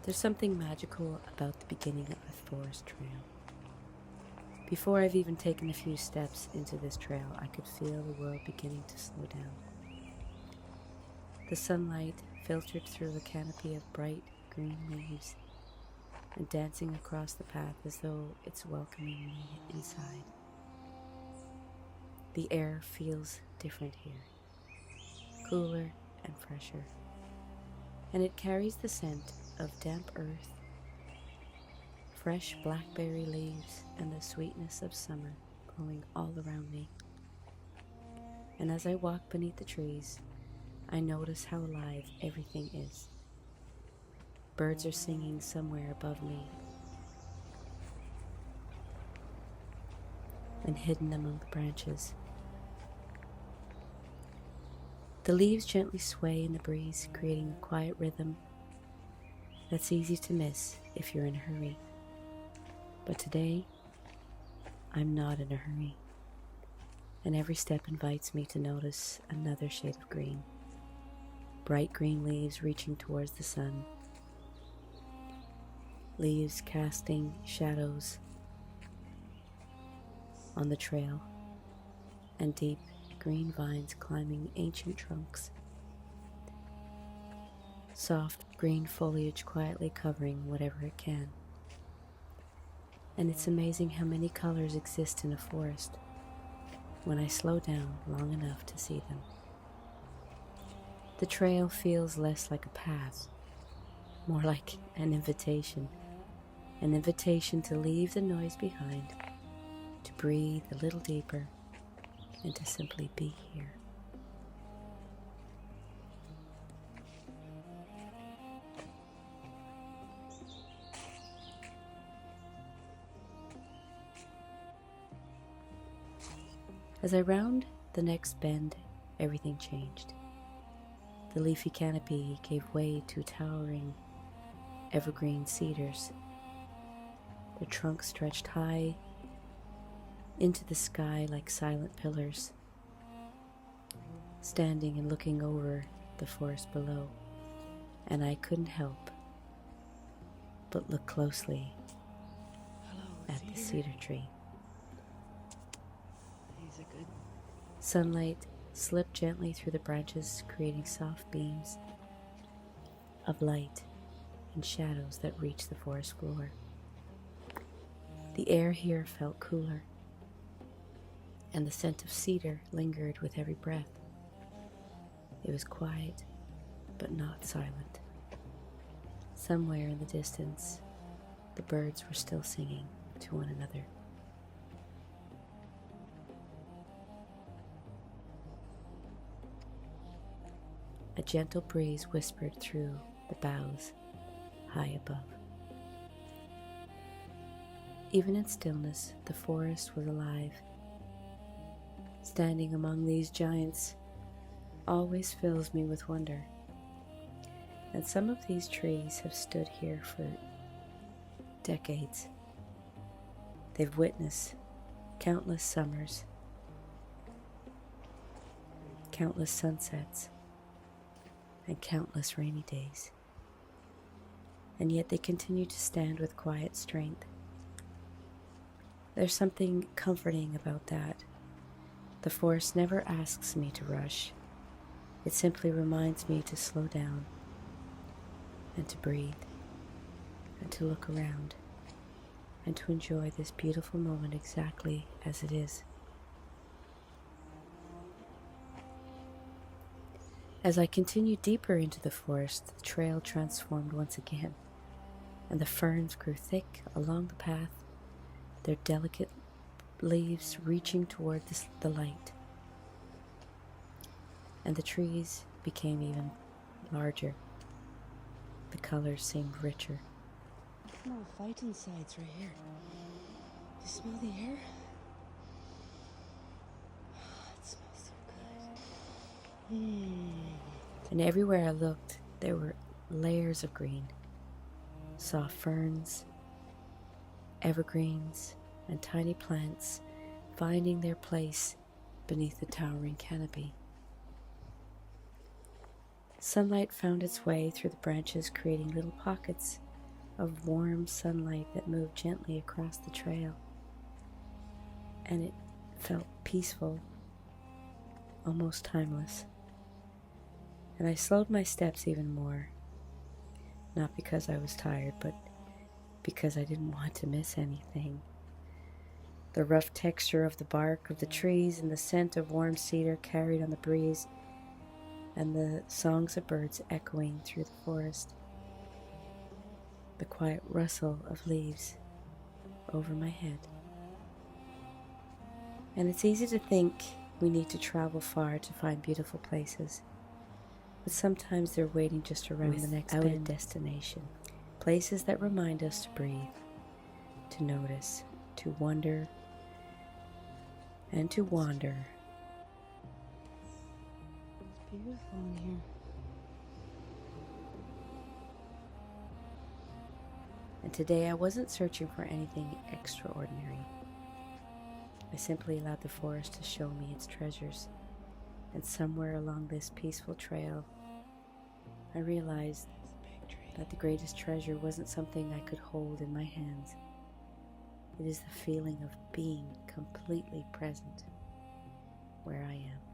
There's something magical about the beginning of a forest trail. Before I've even taken a few steps into this trail, I could feel the world beginning to slow down. The sunlight filtered through a canopy of bright green leaves and dancing across the path as though it's welcoming me inside. The air feels different here, cooler and fresher, and it carries the scent of damp earth, fresh blackberry leaves, and the sweetness of summer growing all around me. And as I walk beneath the trees, I notice how alive everything is. Birds are singing somewhere above me, and hidden among the branches. The leaves gently sway in the breeze, creating a quiet rhythm that's easy to miss if you're in a hurry. But today, I'm not in a hurry, and every step invites me to notice another shade of green. Bright green leaves reaching towards the sun, leaves casting shadows on the trail, and deep green vines climbing ancient trunks. Soft green foliage quietly covering whatever it can. And it's amazing how many colors exist in a forest when I slow down long enough to see them. The trail feels less like a path, more like an invitation to leave the noise behind, to breathe a little deeper, and to simply be here. As I round the next bend, everything changed. The leafy canopy gave way to towering evergreen cedars. Their trunks stretched high into the sky like silent pillars, standing and looking over the forest below, and I couldn't help but look closely at the cedar tree. Sunlight slipped gently through the branches, creating soft beams of light and shadows that reached the forest floor. The air here felt cooler, and the scent of cedar lingered with every breath. It was quiet, but not silent. Somewhere in the distance, the birds were still singing to one another. A gentle breeze whispered through the boughs high above. Even in stillness, the forest was alive. Standing among these giants always fills me with wonder. And some of these trees have stood here for decades. They've witnessed countless summers, countless sunsets, and countless rainy days. And yet they continue to stand with quiet strength. There's something comforting about that. The forest never asks me to rush. It simply reminds me to slow down and to breathe and to look around and to enjoy this beautiful moment exactly as it is. As I continued deeper into the forest, the trail transformed once again, and the ferns grew thick along the path, their delicate leaves reaching toward the light. And the trees became even larger. The colors seemed richer. I can smell a fight inside right here. You smell the air? Oh, it smells so good. And everywhere I looked, there were layers of green. Soft ferns, evergreens, and tiny plants finding their place beneath the towering canopy. Sunlight found its way through the branches, creating little pockets of warm sunlight that moved gently across the trail, and it felt peaceful, almost timeless. And I slowed my steps even more, not because I was tired, but because I didn't want to miss anything. The rough texture of the bark of the trees and the scent of warm cedar carried on the breeze, and the songs of birds echoing through the forest. The quiet rustle of leaves over my head. And it's easy to think we need to travel far to find beautiful places, but sometimes they're waiting just around the next bend. Destination. Places that remind us to breathe, to notice, to wonder, and to wander. It's beautiful in here. And today I wasn't searching for anything extraordinary. I simply allowed the forest to show me its treasures. And somewhere along this peaceful trail, I realized that the greatest treasure wasn't something I could hold in my hands. It is the feeling of being completely present where I am.